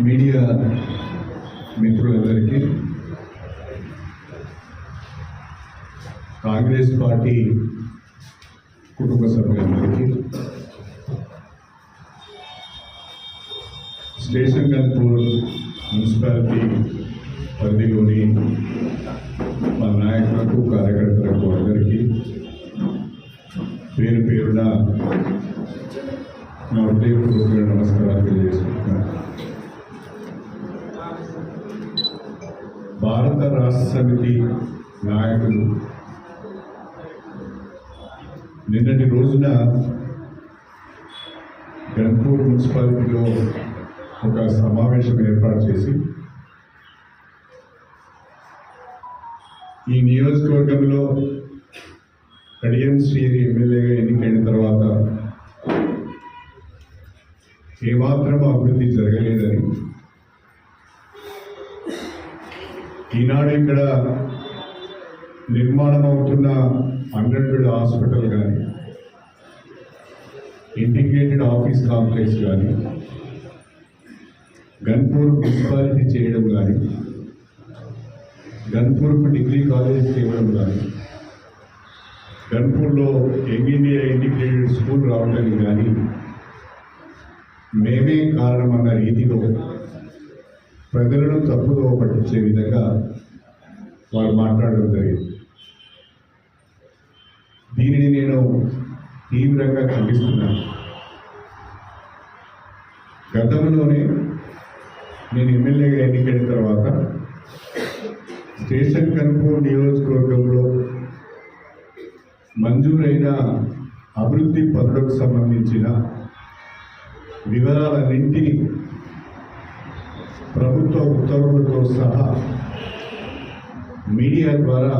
Media మిత్రులందరికీ Congress party కుటుంబ సభ్యులందరికీ స్టేషన్ గన్పూర్ మున్సిపాలిటీ పరిధిలోని మా నాయకులకు కార్యకర్తలకు అందరికీ పేరు పేరున నా హృదయపూర్వక నమస్కారాలు తెలియజేస్తున్నాను. భారత రాష్ట్ర సమితి నాయకులు నిన్నటి రోజున గన్పూర్ మున్సిపాలిటీలో ఒక సమావేశం ఏర్పాటు చేసి ఈ నియోజకవర్గంలో కడియం శ్రీహరి ఎమ్మెల్యేగా ఎన్నికైన తర్వాత ఏమాత్రం అభివృద్ధి జరగలేదని, ఈనాడు ఇక్కడ నిర్మాణం అవుతున్న 100 బెడ్ హాస్పిటల్ కానీ, ఇంటిగ్రేటెడ్ ఆఫీస్ కాంప్లెక్స్ కానీ, గన్పూర్ మున్సిపాలిటీ చేయడం కానీ, గన్పూర్కు డిగ్రీ కాలేజ్ చేయడం కానీ, గన్పూర్లో యంగ్ ఇండియా ఇంటిగ్రేటెడ్ స్కూల్ రావడానికి కానీ మేమే కారణమన్న రీతిలో ప్రజలను తప్పుదో పట్టించే విధంగా వారు మాట్లాడడం జరిగింది. దీనిని నేను తీవ్రంగా ఖండిస్తున్నాను. గతంలోనే నేను ఎమ్మెల్యేగా ఎన్నికైన తర్వాత స్టేషన్ గన్పూర్ నియోజకవర్గంలో మంజూరైన అభివృద్ధి పనులకు సంబంధించిన వివరాలన్నింటినీ ప్రభుత్వ ఉత్తర్వులతో సహా మీడియా ద్వారా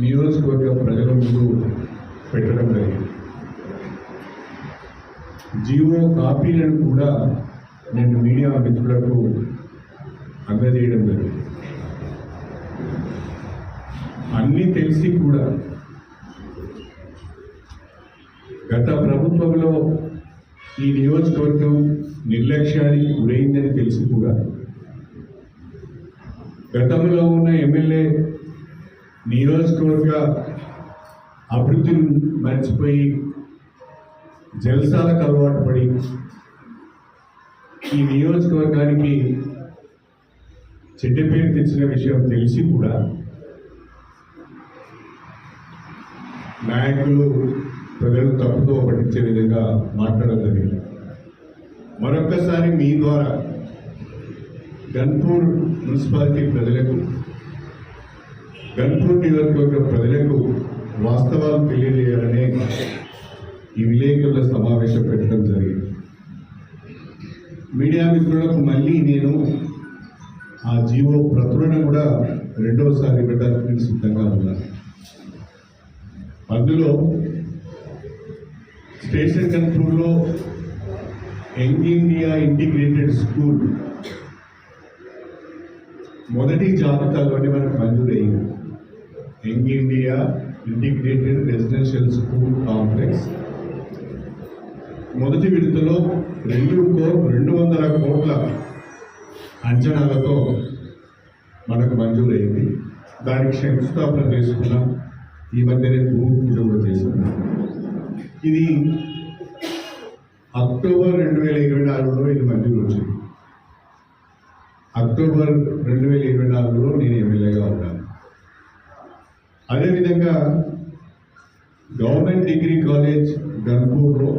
నియోజకవర్గ ప్రజల ముందు పెట్టడం జరిగింది. జీవో కాపీలను కూడా నేను మీడియా మిత్రులకు అందజేయడం జరిగింది. అన్నీ తెలిసి కూడా గత ప్రభుత్వంలో ఈ నియోజకవర్గం నిర్లక్ష్యానికి గురైందని తెలిసి కూడా గతంలో ఉన్న ఎమ్మెల్యే నియోజకవర్గ అభివృద్ధిని మర్చిపోయి జల్సాలకు అలవాటు పడి ఈ నియోజకవర్గానికి చెడ్డ పేరు తెచ్చిన విషయం తెలిసి కూడా నాయకులు ప్రజలు తప్పుతో పట్టించే విధంగా మాట్లాడడం జరిగింది. మరొక్కసారి మీ ద్వారా గన్పూర్ మున్సిపాలిటీ ప్రజలకు, గన్పూర్ నియోజకవర్గ ప్రజలకు వాస్తవాలు తెలియజేయాలనే ఈ విలేకరుల సమావేశం పెట్టడం జరిగింది. మీడియా మిత్రులకు మళ్ళీ నేను ఆ జీవో ప్రచురణ కూడా రెండవసారి పెట్టడానికి సిద్ధంగా ఉన్నాను. అందులో స్టేషన్ గన్పూర్లో యంగ్ ఇండియా ఇంటిగ్రేటెడ్ స్కూల్ మొదటి జాబితాలోనే మనకు మంజూరయ్యింది. Young India integrated residential school complex మొదటి విడతలో 200 కోట్ల అంచనాలతో మనకు మంజూరైంది. దానికి శంకుస్థాపన చేసుకున్నాం. ఈ మధ్యనే భూమి పూజ కూడా చేసుకున్నాం. ఇది అక్టోబర్ 2024లో ఇది మంజూరు వచ్చింది. అక్టోబర్ 2024లో నేను ఎమ్మెల్యేగా ఉన్నాను. అదేవిధంగా గవర్నమెంట్ డిగ్రీ కాలేజ్ గన్పూర్లో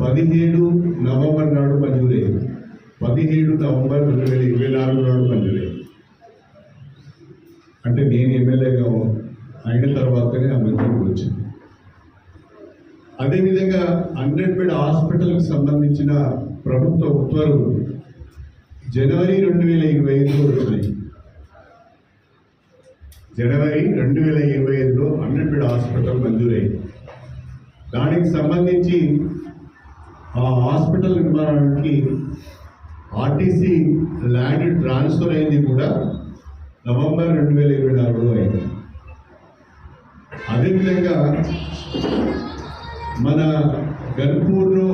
17 నవంబర్ నాడు మంజూరైంది. 17 నవంబర్ 2024 నాడు మంజూరైంది. అంటే నేను ఎమ్మెల్యేగా అయిన తర్వాతనే ఆ మంజూరు వచ్చింది. అదేవిధంగా 100 బెడ్ హాస్పిటల్కి సంబంధించిన ప్రభుత్వ ఉత్తర్వులు జనవరి 2025లో వచ్చినాయి. జనవరి 2025లో 100 బెడ్ హాస్పిటల్ మంజూరైంది. దానికి సంబంధించి ఆ హాస్పిటల్ నిర్మాణానికి ఆర్టీసీ ల్యాండ్ ట్రాన్స్ఫర్ అయింది కూడా నవంబర్ 2024లో అయింది. అదేవిధంగా మన గన్పూర్ను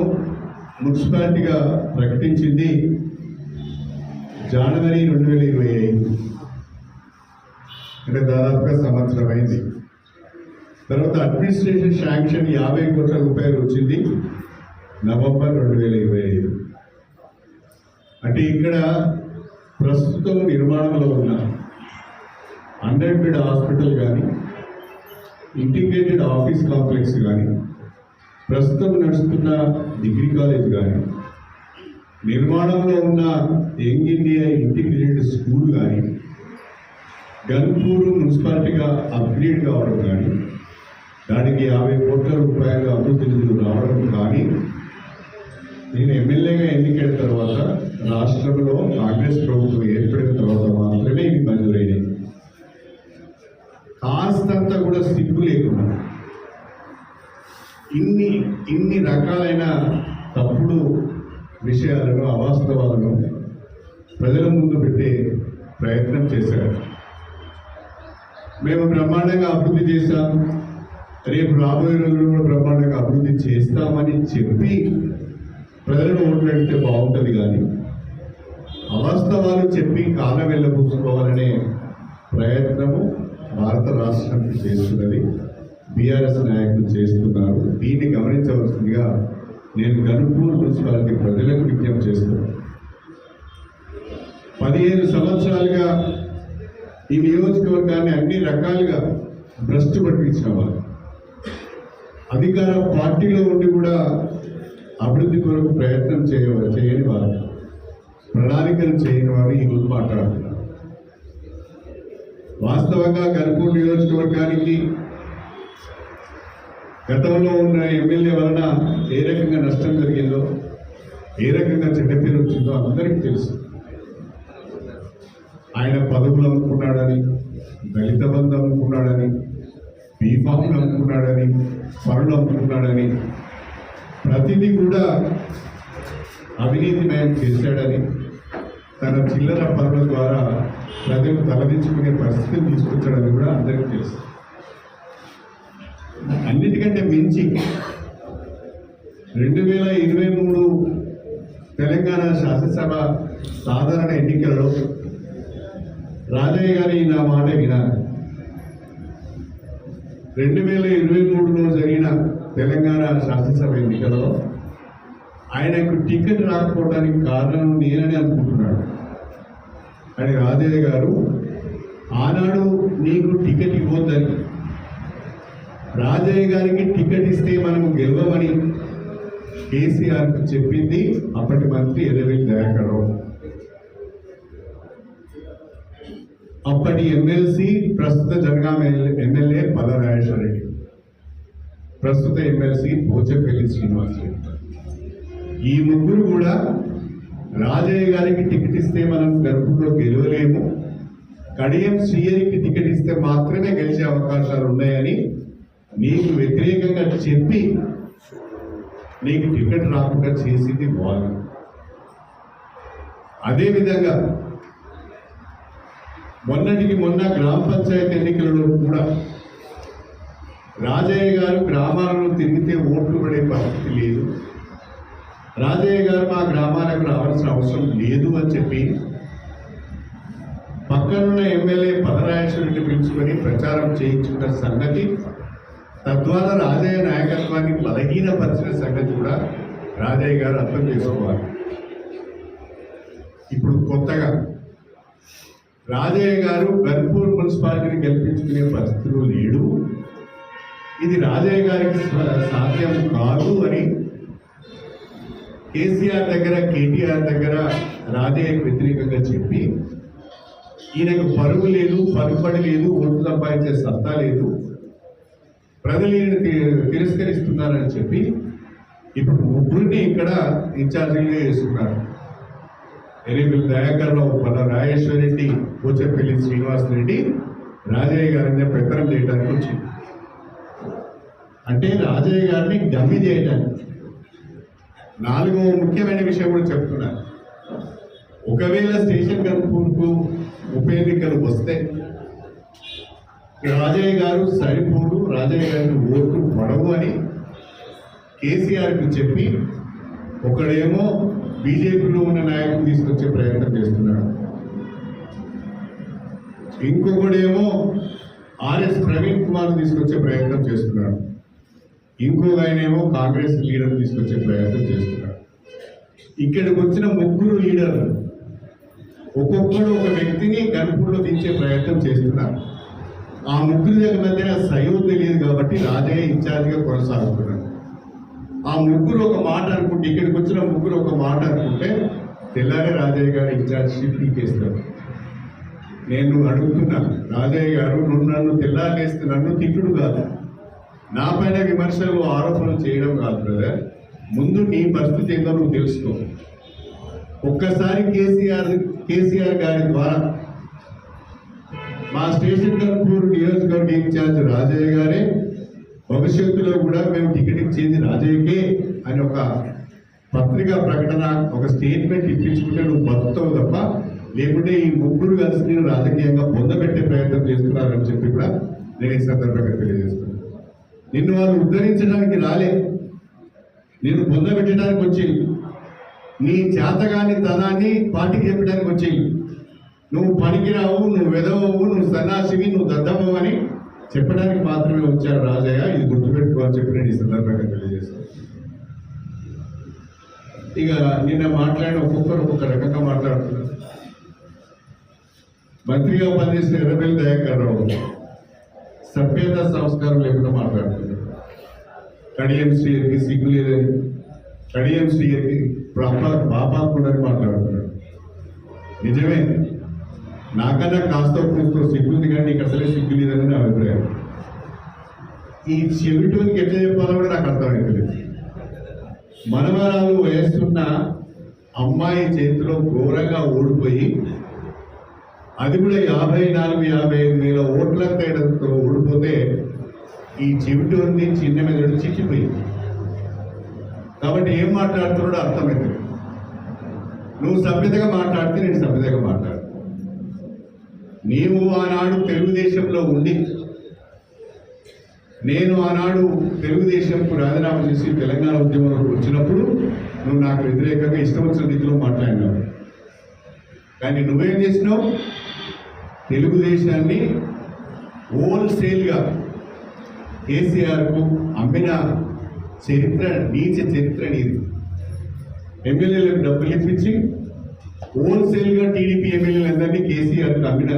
మున్సిపాలిటీగా ప్రకటించింది జనవరి 2025, అంటే దాదాపుగా సంవత్సరం అయింది. తర్వాత అడ్మినిస్ట్రేషన్ శాంక్షన్ 50 కోట్ల రూపాయలు వచ్చింది నవంబర్ 2025. అంటే ఇక్కడ ప్రస్తుతం నిర్మాణంలో ఉన్న 100 బెడ్ హాస్పిటల్ కానీ, ఇంటిగ్రేటెడ్ ఆఫీస్ కాంప్లెక్స్ కానీ, ప్రస్తుతం నడుస్తున్న డిగ్రీ కాలేజ్ కానీ, నిర్మాణంలో ఉన్న యంగ్ ఇండియా ఇంటిగ్రేటెడ్ స్కూల్ కానీ, గన్పూర్ మున్సిపాలిటీగా అప్గ్రేడ్ కావడం కానీ, దానికి 50 కోట్ల రూపాయల అభివృద్ధి నిధులు రావడం కానీ, నేను ఎమ్మెల్యేగా ఎన్నికైన తర్వాత రాష్ట్రంలో కాంగ్రెస్ ప్రభుత్వం ఏర్పడిన తర్వాత మాత్రమే ఇవి మంజూరైనాయి. కాస్తంతా కూడా సిగ్గు లేకుండా ఇన్ని రకాలైన తప్పుడు విషయాలను, అవాస్తవాలను ప్రజల ముందు పెట్టే ప్రయత్నం చేశారు. మేము బ్రహ్మాండంగా అభివృద్ధి చేశాం, రేపు రాబోయే రోజుల్లో కూడా బ్రహ్మాండంగా అభివృద్ధి చేస్తామని చెప్పి ప్రజలను ఓట్లు అడిగితే బాగుంటుంది, కానీ అవాస్తవాలు చెప్పి కాలం వెళ్ళబూసుకోవాలనే ప్రయత్నము భారత రాష్ట్రం చేస్తున్నది, బీఆర్ఎస్ నాయకులు చేస్తున్నారు. దీన్ని గమనించవలసిందిగా నేను గన్పూర్ మున్సిపాలిటీ ప్రజలకు విజ్ఞప్తి చేస్తున్నాను. 15 సంవత్సరాలుగా ఈ నియోజకవర్గాన్ని అన్ని రకాలుగా భ్రష్టు పట్టించిన వారు, అధికార పార్టీలో ఉండి కూడా అభివృద్ధి కొరకు ప్రయత్నం చేయని వారు, ప్రణాళికలు చేయని వారు ఈరోజు మాట్లాడుతున్నారు. వాస్తవంగా గన్పూర్ నియోజకవర్గానికి గతంలో ఉన్న ఎమ్మెల్యే వలన ఏ రకంగా నష్టం జరిగిందో, ఏ రకంగా చెడ్డ పేరు వచ్చిందో అందరికీ తెలుసు. ఆయన పదవులు అమ్ముకున్నాడని, దళిత బంధు అమ్ముకున్నాడని, బీఫామ్లు అమ్ముకున్నాడని, పనులు అమ్ముకున్నాడని, ప్రతిదీ కూడా అవినీతిమయం చేశాడని, తన చిల్లర పనుల ద్వారా ప్రజలు తలదించుకునే పరిస్థితిని తీసుకొచ్చాడని కూడా అందరికీ తెలుసు. అన్నిటికంటే మించి 2023 తెలంగాణ శాసనసభ సాధారణ ఎన్నికల్లో రాజయ్య గారి నా మాట వినాలి. 2023లో జరిగిన తెలంగాణ శాసనసభ ఎన్నికల్లో ఆయనకు టికెట్ రాకపోవడానికి కారణం నేనని అనుకుంటున్నాడు. అని రాజయ్య గారు ఆనాడు నీకు టికెట్ ఇవ్వద్దని, రాజయ్య గారికి టికెట్ ఇస్తే మనము గెలవమని కేసీఆర్కు చెప్పింది అప్పటి మంత్రి ఎర్రబెల్లి దయాకర్ రావు. అప్పటి ఎమ్మెల్సీ, ప్రస్తుత జనగామ ఎమ్మెల్యే పల్ల రాజేశ్వర రెడ్డి, ప్రస్తుత ఎమ్మెల్సీ పోచంపల్లి శ్రీనివాస్ రెడ్డి. ఈ ముగ్గురు కూడా రాజయ్య గారికి టికెట్ ఇస్తే మనం గర్భంలో గెలవలేము, కడియం శ్రీహరికి టికెట్ ఇస్తే మాత్రమే గెలిచే అవకాశాలు ఉన్నాయని నీకు వ్యతిరేకంగా చెప్పి నీకు టికెట్ రాకుండా చేసింది వాళ్ళు. అదేవిధంగా మొన్నటికి మొన్న గ్రామ పంచాయతీ ఎన్నికలలో కూడా రాజయ్య గారు గ్రామాలను తిరిగితే ఓట్లు పడే పరిస్థితి లేదు, రాజయ్య గారు మా గ్రామాలకు రావాల్సిన అవసరం లేదు అని చెప్పి పక్కనున్న ఎమ్మెల్యే పదరాజేశ్వరుడిని పిలుచుకొని ప్రచారం చేయించుకున్న సంగతి, తద్వారా రాజయ్య నాయకత్వాన్ని బలహీనపరిచిన సంగతి కూడా రాజయ్య గారు అర్థం చేసుకోవాలి. ఇప్పుడు కొత్తగా రాజయ్య గారు గన్పూర్ మున్సిపాలిటీని గెలిపించుకునే పరిస్థితులు లేడు, ఇది రాజయ్య గారికి సాధ్యం కాదు అని కేసీఆర్ దగ్గర, కేటీఆర్ దగ్గర రాజయ్యకు వ్యతిరేకంగా చెప్పి ఈయనకు పరుగు లేదు, పలుపడి లేదు, ఓట్లు సంపాదించే సత్తా లేదు, ప్రజలు ఈయన తిరస్కరిస్తున్నారని చెప్పి ఇప్పుడు ముగ్గురిని ఇక్కడ ఇన్ఛార్జీలుగా వేసుకున్నారు. ఎర్రబెల్లి దయాకర్ రావు, పల్ల రాజేశ్వర రెడ్డి, పోచంపల్లి శ్రీనివాస్ రెడ్డి రాజయ్య గారిని పెత్తనం చేయడానికి వచ్చింది. అంటే రాజయ్య గారిని డమ్మి చేయడానికి. 4వ ముఖ్యమైన విషయం కూడా చెప్తున్నారు. ఒకవేళ స్టేషన్ గన్పూర్కు ఉప ఎన్నికలు వస్తే రాజయ్య గారు సరిపోడు, రాజయ్య గారిని ఓట్లు పడవు అని కేసీఆర్కు చెప్పి ఒకడేమో బీజేపీలో ఉన్న నాయకులు తీసుకొచ్చే ప్రయత్నం చేస్తున్నాడు, ఇంకొకడేమో ఆర్ఎస్ ప్రవీణ్ కుమార్ తీసుకొచ్చే ప్రయత్నం చేస్తున్నాడు, ఇంకొక ఆయనేమో కాంగ్రెస్ లీడర్ తీసుకొచ్చే ప్రయత్నం చేస్తున్నాడు. ఇక్కడికి వచ్చిన ముగ్గురు లీడర్లు ఒక్కొక్కడు ఒక వ్యక్తిని గన్పూర్లో దించే ప్రయత్నం చేస్తున్నారు. ఆ ముగ్గురి దగ్గర మధ్యన సయోధ్య తెలియదు కాబట్టి రాజయ్య ఇన్ఛార్జిగా కొనసాగుతున్నాడు. ఆ ముగ్గురు ఒక మాట అనుకుంటే, ఇక్కడికి వచ్చిన ముగ్గురు ఒక మాట అనుకుంటే తెల్లారే రాజయ్య గారు ఇన్ఛార్జిషిప్ పీకేస్తారు. నేను అడుగుతున్నా, రాజయ్య గారు నన్ను తెల్లారేస్తే నన్ను తిట్టుడు కాదు, నా పైన విమర్శలు ఆరోపణలు చేయడం కాదు బ్రదర్. ముందు నీ పరిస్థితి ఏందో నువ్వు తెలుసుకో. ఒక్కసారి కేసీఆర్ గారి ద్వారా మా స్టేషన్ గన్పూర్ నియోజకవర్గ ఇన్ఛార్జ్ రాజయ్య గారే భవిష్యత్తులో కూడా మేము టికెట్ ఇచ్చేది రాజయ్యకే అని ఒక పత్రికా ప్రకటన, ఒక స్టేట్మెంట్ ఇప్పించుకుంటే నువ్వు బతుకుతావు తప్ప, లేకుంటే ఈ ముగ్గురు కలిసి నేను రాజకీయంగా పొందబెట్టే ప్రయత్నం చేస్తున్నారని చెప్పి కూడా నేను ఈ సందర్భంగా తెలియజేస్తున్నాను. నిన్ను వాళ్ళు ఉద్ధరించడానికి రాలే, నిన్ను పొందబెట్టడానికి వచ్చి నీ చేతగాని తనాన్ని పార్టీకి చెప్పడానికి వచ్చి నువ్వు పనికిరావు, నువ్వు వెదవవు, నువ్వు సన్నాసివి, నువ్వు దద్దమ్మవు అని చెప్పడానికి మాత్రమే వచ్చారు రాజయ్య. ఇది గుర్తుపెట్టుకోవాలని చెప్పి నేను ఈ సందర్భంగా తెలియజేస్తాను. ఇక నిన్న మాట్లాడిన ఒక్కొక్కరు ఒక్కొక్క రకంగా మాట్లాడుతున్నారు. మంత్రిగా పనిచేసిన ఎర్రబెల్లి దయాకర్ రావు సభ్యత సంస్కారం లేకుండా మాట్లాడుతున్నారు. కడియం శ్రీకి సిగ్గు లేదని, కడియం శ్రీకి బాబా కూడా మాట్లాడుతున్నాడు. నిజమే, నాకన్నా కాస్త కూస్తూ సిగ్గుంది కానీ నీకు అసలే సిగ్గు లేదని నా అభిప్రాయం. ఈ చెవిటోనికి ఎట్లా చెప్పాలో కూడా నాకు అర్థమైంది. మనవరాలు వయస్సున్న అమ్మాయి చేతిలో ఘోరంగా ఓడిపోయి, అది కూడా 54-55 ఓట్ల తేడాతో ఓడిపోతే ఈ చెవిటోని చిన్న మీద చిక్కిపోయింది. కాబట్టి ఏం మాట్లాడుతున్నాడో అర్థమైంది. నువ్వు సభ్యతగా మాట్లాడితే నేను సభ్యతగా మాట్లాడు. నీవు ఆనాడు తెలుగుదేశంలో ఉండి, నేను ఆనాడు తెలుగుదేశంకు రాజీనామా చేసి తెలంగాణ ఉద్యమంలోకి వచ్చినప్పుడు నువ్వు నాకు వ్యతిరేకంగా ఇష్టం వచ్చిన రీతిలో మాట్లాడినావు. కానీ నువ్వేం చేసినావు? తెలుగుదేశాన్ని హోల్సేల్గా కేసీఆర్కు అమ్మిన చరిత్ర, నీచ చరిత్ర నీది. ఎమ్మెల్యేలకు డబ్బులు ఇప్పించి హోల్సేల్గా టీడీపీ ఎమ్మెల్యేలందరినీ కేసీఆర్కు అమ్మిన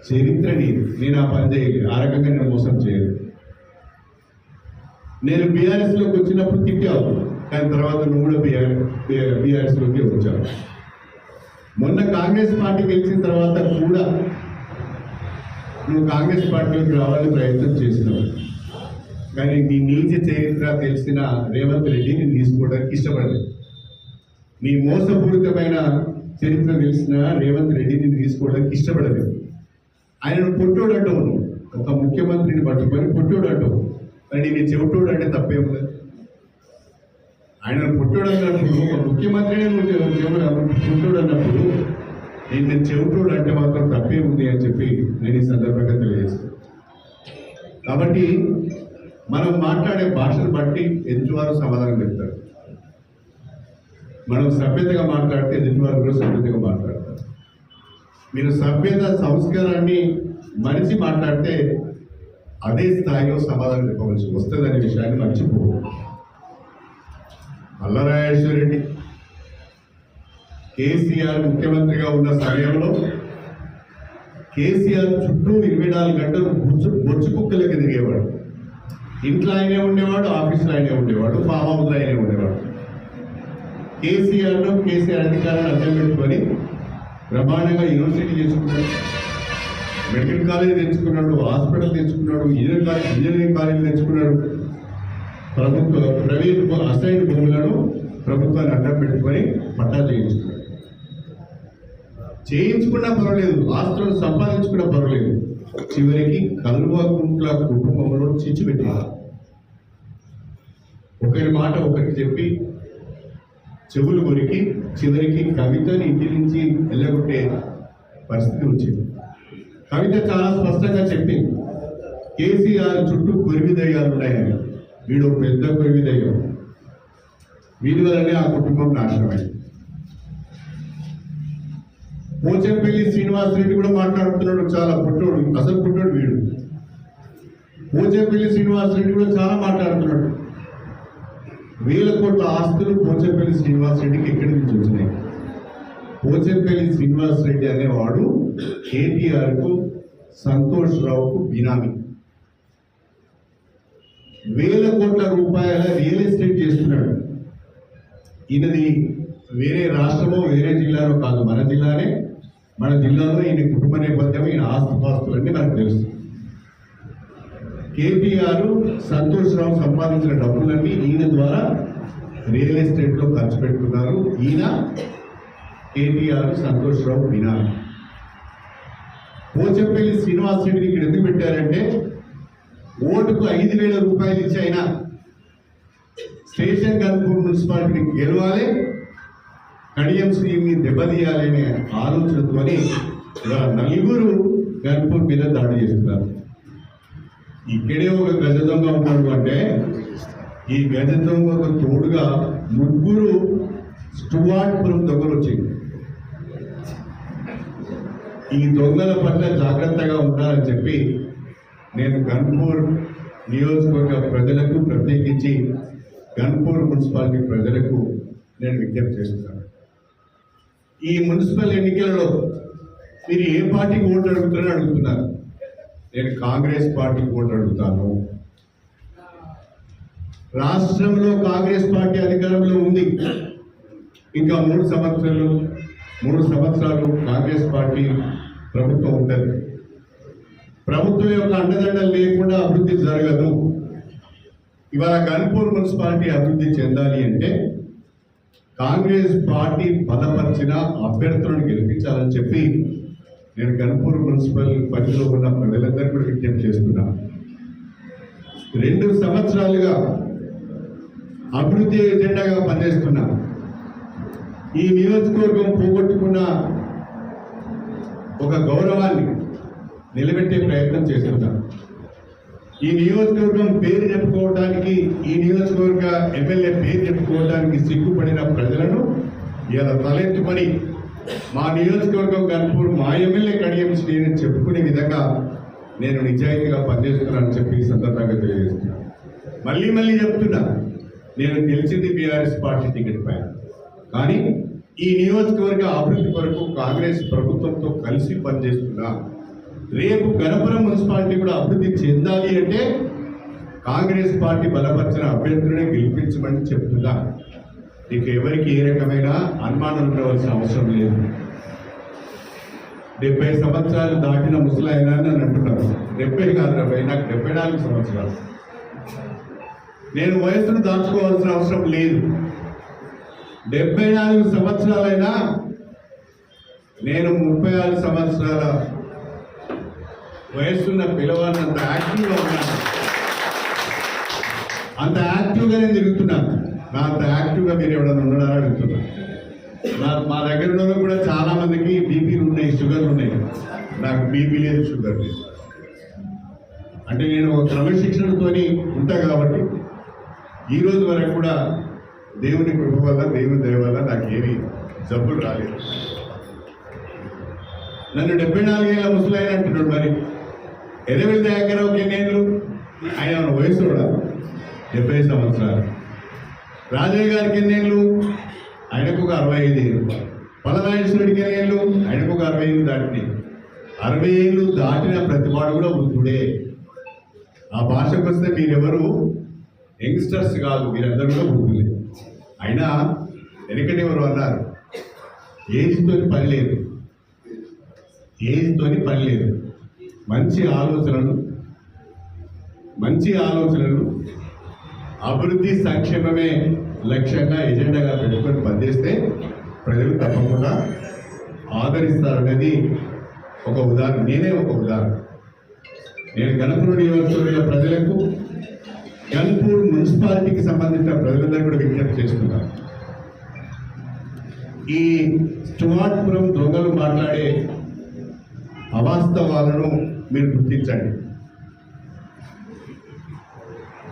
చరిత్ర నీది. నేను ఆ పని చేయలేదు, ఆ రకంగా నేను మోసం చేయలేదు. నేను బీఆర్ఎస్లోకి వచ్చినప్పుడు తిట్టావు, కానీ తర్వాత నువ్వు కూడా బీఆర్ఎస్లోకి వచ్చావు. మొన్న కాంగ్రెస్ పార్టీ గెలిచిన తర్వాత కూడా నువ్వు కాంగ్రెస్ పార్టీలోకి రావాలని ప్రయత్నం చేసినావు. కానీ నీ నీచ చరిత్ర తెలిసిన రేవంత్ రెడ్డి నేను తీసుకోవడానికి ఇష్టపడలేదు. నీ మోసపూరితమైన చరిత్ర తెలిసిన రేవంత్ రెడ్డిని తీసుకోవడానికి ఇష్టపడలేదు. ఆయనను పొట్టోడు అంటావు, నువ్వు ఒక ముఖ్యమంత్రిని పట్టుకొని పొట్టోడు అంటావు. కానీ నీ చెవిటోడు అంటే తప్పేముంది? ఆయనను పొట్టోడు అన్నప్పుడు, ఒక ముఖ్యమంత్రిని పొట్టోడు అన్నప్పుడు నేను చెవిటోడు అంటే మాత్రం తప్పే ఉంది అని చెప్పి నేను ఈ సందర్భంగా తెలియజేస్తాను. కాబట్టి మనం మాట్లాడే భాషను బట్టి ఎదుటివారు సమాధానం చెప్తారు. మనం సభ్యతగా మాట్లాడితే ఎదుటివారు కూడా సభ్యతగా మాట్లాడతారు. మీరు సభ్యత సంస్కారాన్ని మరిచి మాట్లాడితే అదే స్థాయిలో సమాధానం చెప్పవలసి వస్తుందనే విషయాన్ని మర్చిపోవు. మల్లారాజేశ్వర రెడ్డి కేసీఆర్ ముఖ్యమంత్రిగా ఉన్న సమయంలో కేసీఆర్ చుట్టూ 24 గంటలు బొచ్చు కుక్కలకి తిరిగేవాడు. ఇంట్లో ఆయనే ఉండేవాడు, ఆఫీస్లో ఆయనే ఉండేవాడు, ఫామ్ హౌస్లో ఆయనే ఉండేవాడు. కేసీఆర్ అధికారాన్ని అడ్డం పెట్టుకొని బ్రహ్మాండంగా యూనివర్సిటీ తెచ్చుకున్నాడు, మెడికల్ కాలేజ్ తెచ్చుకున్నాడు, హాస్పిటల్ తెచ్చుకున్నాడు, ఇంజనీరింగ్ కాలేజ్ తెచ్చుకున్నాడు. ప్రైవేట్ అసైన్ భూములను ప్రభుత్వాన్ని అడ్డం పెట్టుకొని పట్టా చేయించుకున్నా పర్వాలేదు, ఆస్తులను సంపాదించుకున్నా పర్వాలేదు. చివరికి కల్వకుంట్ల కుటుంబంలో చిచ్చు పెట్టారు. ఒకరి మాట ఒకరికి చెప్పి చెవులు కొరికి చివరికి కవితని ఇంటి నుంచి వెళ్ళగొట్టే పరిస్థితి వచ్చింది. కవిత చాలా స్పష్టంగా చెప్పింది, కేసీఆర్ చుట్టూ కొరివి దయ్యాలు ఉన్నాయని. వీడు పెద్ద కొరివి దయ్యం. వీరి వల్లనే ఆ కుటుంబం నాశనమైంది. పోచంపల్లి శ్రీనివాసరెడ్డి కూడా మాట్లాడుతున్నాడు, చాలా పుట్టోడు, అసలు పుట్టోడు వీడు. పోచంపల్లి శ్రీనివాసరెడ్డి కూడా చాలా మాట్లాడుతున్నాడు. 1000 కోట్ల ఆస్తులు పోచంపల్లి శ్రీనివాసరెడ్డికి ఎక్కడి నుంచి వచ్చినాయి? పోచంపల్లి శ్రీనివాసరెడ్డి అనేవాడు కేటీఆర్కు, సంతోష్ రావుకు బినామీ. 1000 కోట్ల రూపాయల రియల్ ఎస్టేట్ చేస్తున్నాడు. ఈయనది వేరే రాష్ట్రమో వేరే జిల్లాలో కాదు, మన జిల్లానే. మన జిల్లాలో ఈయన కుటుంబ నేపథ్యం, ఈయన ఆస్తుపాస్తులన్నీ మనకు తెలుసు. కేటీఆర్, సంతోష్ రావు సంపాదించిన డబ్బులన్నీ ఈయన ద్వారా రియల్ ఎస్టేట్లో ఖర్చు పెట్టుకున్నారు. ఈయన కేటీఆర్, సంతోష్ రావు బినామీ. పోచంపల్లి శ్రీనివాసరెడ్డిని ఇక్కడ ఎందుకు పెట్టారంటే, ఓటుకు 5,000 రూపాయలు ఇచ్చి అయినా స్టేషన్ గన్పూర్ మున్సిపాలిటీని గెలవాలి, కడియం శ్రీని దెబ్బతీయాలి అనే ఆలోచనతోనే ఇలా నలుగురు గన్పూర్ మీద దాడి చేస్తున్నారు. ఇక్కడే ఒక గజ దొంగ ఉన్నాడు అంటే, ఈ గజ దొంగకు తోడుగా 3 స్టువార్ట్పురం దొంగలు వచ్చింది. ఈ దొంగల పట్ల జాగ్రత్తగా ఉండాలని చెప్పి నేను గన్పూర్ నియోజకవర్గ ప్రజలకు, ప్రత్యేకించి గన్పూర్ మున్సిపాలిటీ ప్రజలకు నేను విజ్ఞప్తి చేస్తున్నాను. ఈ మున్సిపల్ ఎన్నికలలో మీరు ఏ పార్టీకి ఓటు అడుగుతారని అడుగుతున్నారు. నేను కాంగ్రెస్ పార్టీకి ఓటు అడుగుతాను. రాష్ట్రంలో కాంగ్రెస్ పార్టీ అధికారంలో ఉంది. ఇంకా 3 సంవత్సరాలు కాంగ్రెస్ పార్టీ ప్రభుత్వం ఉంటుంది. ప్రభుత్వం యొక్క అండదండలు లేకుండా అభివృద్ధి జరగదు. ఇవాళ గన్పూర్ మున్సిపాలిటీ అభివృద్ధి చెందాలి అంటే కాంగ్రెస్ పార్టీ బలపరిచిన అభ్యర్థులను గెలిపించాలని చెప్పి నేను గన్పూర్ మున్సిపల్ పరిధిలో ఉన్న ప్రజలందరికీ కూడా విజ్ఞప్తి చేస్తున్నాను. 2 సంవత్సరాలుగా అభివృద్ధి ఎజెండాగా పనిచేస్తున్నా. ఈ నియోజకవర్గం పోగొట్టుకున్న ఒక గౌరవాన్ని నిలబెట్టే ప్రయత్నం చేస్తున్నాను. ఈ నియోజకవర్గం పేరు చెప్పుకోవడానికి, ఈ నియోజకవర్గ ఎమ్మెల్యే పేరు చెప్పుకోవడానికి సిగ్గుపడిన ప్రజలను ఇలా తలెత్తుకొని మా నియోజకవర్గం గన్పూర్, మా ఎమ్మెల్యే కడియం శ్రీని చెప్పుకునే విధంగా నేను నిజాయితీగా పనిచేస్తున్నానని చెప్పి ఈ సందర్భంగా తెలియజేస్తున్నాను. మళ్ళీ చెప్తున్నా, నేను గెలిచింది బీఆర్ఎస్ పార్టీ టికెట్ పైన, కానీ ఈ నియోజకవర్గ అభివృద్ధి కొరకు కాంగ్రెస్ ప్రభుత్వంతో కలిసి పనిచేస్తున్నా. రేపు గణపురం మున్సిపాలిటీ కూడా అభివృద్ధి చెందాలి అంటే కాంగ్రెస్ పార్టీ బలపరిచిన అభ్యర్థులనే గెలిపించమని చెప్తున్నా. ఇక ఎవరికి ఏ రకమైన అనుమానం ఉండవలసిన అవసరం లేదు. 70 సంవత్సరాలు దాటిన ముసలాయన అని అంటున్నారు. 70 కాదు 70, నాకు 74 సంవత్సరాలు. నేను వయసును దాచుకోవాల్సిన అవసరం లేదు. 74 సంవత్సరాలైనా నేను 36 సంవత్సరాల వయస్సున్న పిల్లవాడిని అంత యాక్టివ్గా ఉన్నాను. అంత యాక్టివ్గా నేను తిరుగుతున్నాను. నా అంత యాక్టివ్గా మీరు ఎవరైనా ఉన్నారని అడుగుతున్నాను. మా దగ్గర ఉన్న కూడా చాలా మందికి బీపీలు ఉన్నాయి, షుగర్లు ఉన్నాయి. నాకు బీపీ లేదు, షుగర్ లేదు. అంటే నేను ఒక క్రమశిక్షణతో ఉంటా కాబట్టి ఈ రోజు వరకు కూడా దేవుని కృప వల్ల, దేవుని దయ వల్ల నాకేమీ జబ్బులు రాలేదు. నన్ను 74 ఏళ్ళ ముసలాయన అంటున్నాడు. మరి ఎర్రవెల్లి దయాకరావుకి ఎన్నేళ్ళు? ఆయన వయసు కూడా 70 సంవత్సరాలు. రాజయ్య గారికి ఎన్నేళ్ళు? ఆయనకు ఒక 65 ఏళ్ళు. పలనాయేశ్వరుడికి ఎన్నేళ్ళు? ఆయనకు ఒక 60 ఏళ్ళు దాటినాయి. 60 ఏళ్ళు దాటిన ప్రతివాడు కూడా వృద్ధుడే. ఆ భాషకు వస్తే మీరెవరు యంగ్స్టర్స్ కాదు, మీరందరూ కూడా వృద్ధులే. అయినా వెనకటి ఎవరు అన్నారు, ఏజ్తోని పని లేదు, ఏజ్తోని పని లేదు. మంచి ఆలోచనలు అభివృద్ధి సంక్షేమమే లక్ష్యంగా, ఎజెండాగా పెట్టుకొని పనిచేస్తే ప్రజలు తప్పకుండా ఆదరిస్తారనేది ఒక ఉదాహరణ. నేనే ఒక ఉదాహరణ. నేను గణపూర్ నియోజకవర్గ ప్రజలకు, గన్పూర్ మున్సిపాలిటీకి సంబంధించిన ప్రజలందరూ కూడా విజ్ఞప్తి చేస్తున్నారు. ఈ స్టువార్ట్పురం దొంగలు మాట్లాడే అవాస్తవాలను మీరు గుర్తించండి.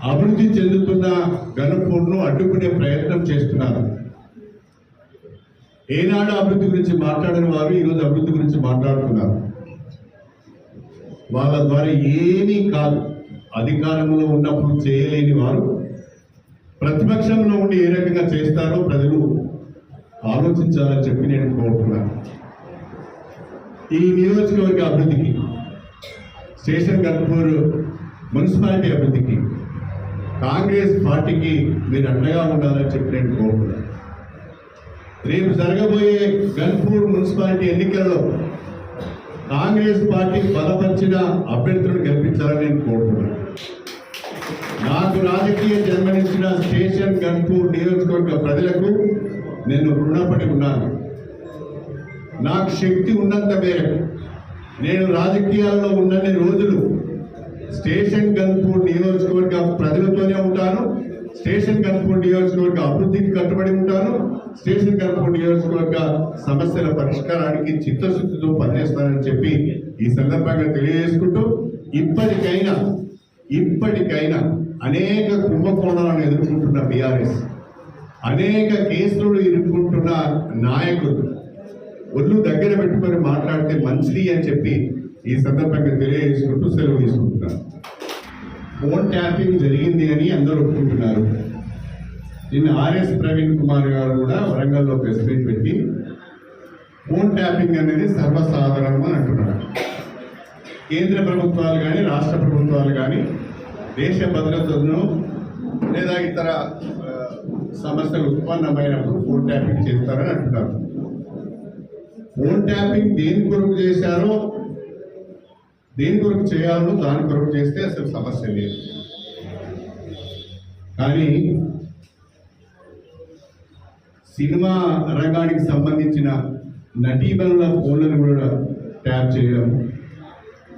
అభివృద్ధి చెందుతున్న గణపూర్ను అడ్డుకునే ప్రయత్నం చేస్తున్నారు. ఏనాడు అభివృద్ధి గురించి మాట్లాడిన వారు ఈరోజు అభివృద్ధి గురించి మాట్లాడుతున్నారు. వాళ్ళ ద్వారా ఏమీ కాదు. అధికారంలో ఉన్నప్పుడు చేయలేని వారు ప్రతిపక్షంలో ఉండి ఏ రకంగా చేస్తారో ప్రజలు ఆలోచించాలని చెప్పి నేను కోరుతున్నాను. ఈ నియోజకవర్గ అభివృద్ధికి, స్టేషన్ గన్పూర్ మున్సిపాలిటీ అభివృద్ధికి కాంగ్రెస్ పార్టీకి మీరు అండగా ఉండాలని చెప్పి నేను కోరుతున్నాను. రేపు జరగబోయే గన్పూర్ మున్సిపాలిటీ ఎన్నికలలో కాంగ్రెస్ పార్టీ బలపరిచిన అభ్యర్థులను గెలిపించాలని నేను కోరుతున్నాను. నాకు రాజకీయ జన్మనిచ్చిన స్టేషన్ గన్పూర్ నియోజకవర్గ ప్రజలకు నేను రుణపడి ఉన్నాను. నాకు శక్తి ఉన్నంత మేరకు నేను రాజకీయాల్లో ఉన్నన్ని రోజులు స్టేషన్ గన్పూర్ నియోజకవర్గ ప్రజలతోనే ఉంటాను. స్టేషన్ గన్పూర్ నియోజకవర్గ అభివృద్ధికి కట్టుబడి ఉంటాను. స్టేషన్ గన్పూర్ నియోజకవర్గ సమస్యల పరిష్కారానికి చిత్తశుద్ధితో పనిచేస్తానని చెప్పి ఈ సందర్భంగా తెలియజేసుకుంటూ, ఇప్పటికైనా అనేక కుంభకోణాలను ఎదుర్కొంటున్న బీఆర్ఎస్, అనేక కేసులు ఎదుర్కొంటున్న నాయకులు ఒళ్ళు దగ్గర పెట్టుకొని మాట్లాడితే మంచిది అని చెప్పి ఈ సందర్భంగా తెలియజేసుకుంటూ సెలవు తీసుకుంటున్నాను. ఫోన్ ట్యాపింగ్ జరిగింది అని అందరూ ఒప్పుకుంటున్నారు. నిన్న ఆర్ఎస్ ప్రవీణ్ కుమార్ గారు కూడా వరంగల్లో ప్రెస్ మీట్ పెట్టి ఫోన్ ట్యాపింగ్ అనేది సర్వసాధారణం అని అంటున్నారు. కేంద్ర ప్రభుత్వాలు కానీ రాష్ట్ర ప్రభుత్వాలు కానీ దేశ భద్రతను లేదా ఇతర సమస్యలు ఉత్పన్నమైనప్పుడు ఫోన్ ట్యాపింగ్ చేస్తారని అంటున్నారు. ఫోన్ ట్యాపింగ్ దేని కొరకు చేశారో, దేని కొరకు చేయాలో దాని కొరకు చేస్తే అసలు సమస్య లేదు. కానీ సినిమా రంగానికి సంబంధించిన నటీమణుల ఫోన్లను కూడా ట్యాప్ చేయడం,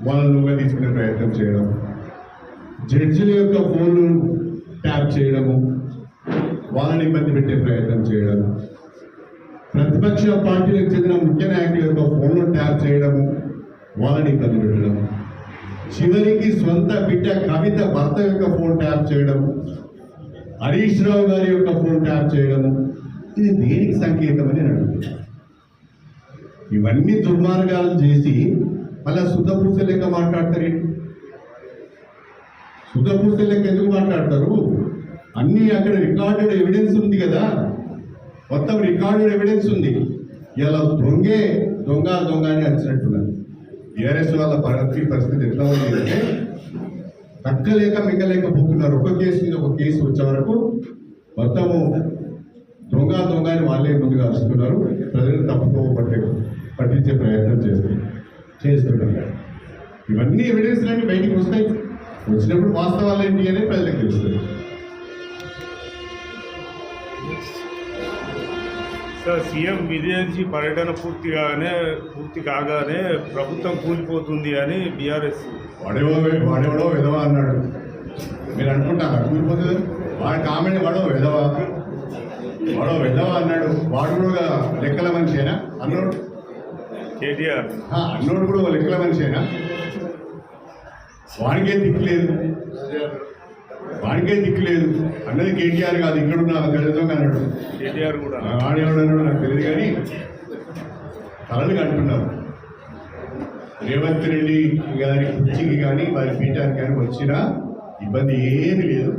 వాళ్ళనుగా తీసుకునే ప్రయత్నం చేయడం, జడ్జిల యొక్క ఫోన్లు ట్యాప్ చేయడము, వాళ్ళని ఇబ్బంది పెట్టే ప్రయత్నం చేయడం, ప్రతిపక్ష పార్టీలకు చెందిన ముఖ్య నాయకుల యొక్క ఫోన్లు ట్యాప్ చేయడము, వాళ్ళని ఇబ్బంది పెట్టడం, చివరికి సొంత బిడ్డ కవిత భర్త యొక్క ఫోన్ ట్యాప్ చేయడము, హరీష్ రావు గారి యొక్క ఫోన్ ట్యాప్ చేయడము, ఇది దేనికి సంకేతం అని అడుగుతున్నాను. ఇవన్నీ దుర్మార్గాలు చేసి మళ్ళా శుద్ధపూస లెక్క మాట్లాడతారు. శుద్ధపూస లెక్క ఎందుకు మాట్లాడతారు? అన్నీ అక్కడ రికార్డెడ్ ఎవిడెన్స్ ఉంది కదా, మొత్తం రికార్డెడ్ ఎవిడెన్స్ ఉంది. ఇలా దొంగ అని అరిచినట్టున్నారు. టీఆర్ఎస్ వాళ్ళ పరిస్థితి ఎట్లా ఉంది అంటే తక్కలేక మింగలేకపోతున్నారు. ఒక కేసు మీద ఒక కేసు వచ్చే వరకు మొత్తము దొంగ అని వాళ్ళే ముందుగా అరుస్తున్నారు. ప్రజలు తప్పుతో పట్టించే ప్రయత్నం చేస్తున్నారు. ఇవన్నీ ఎవిడెన్స్లన్నీ బయటికి వస్తాయి. వచ్చినప్పుడు వాస్తవాలు ఏంటి అనేది ప్రజలకు తెలుస్తుంది. సార్, సీఎం విజయన్జీ పర్యటన పూర్తి కాగానే ప్రభుత్వం కూలిపోతుంది అని బీఆర్ఎస్ వాడెవడో విధవా అన్నాడు. మీరు అనుకుంటారా కూలిపోతుంది? వాడి కామెంట్ వాడో విధవా అన్నాడు. వాడు కూడా లెక్కల మనిషేనా? అన్నోడు కేటీఆర్ అన్నోడు కూడా లెక్కల మనిషేనా? వాడికే దిక్కులేదు అన్నది కేటీఆర్ కాదు, ఇక్కడ నాకు తెలుసు అన్నాడు. కేటీఆర్ కూడా వాడేవాడన్నాడు నాకు తెలియదు, కానీ కలలు అంటున్నారు. రేవంత్ రెడ్డి గారి కుర్చీకి కానీ వారి పీఠానికి కానీ వచ్చినా ఇబ్బంది ఏమీ లేదు.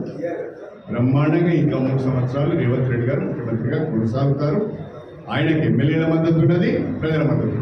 బ్రహ్మాండంగా ఇంకా 3 సంవత్సరాలు రేవంత్ రెడ్డి గారు ముఖ్యమంత్రిగా కొనసాగుతారు. ఆయనకి ఎమ్మెల్యేల మద్దతు ఉన్నది, ప్రజల మద్దతు.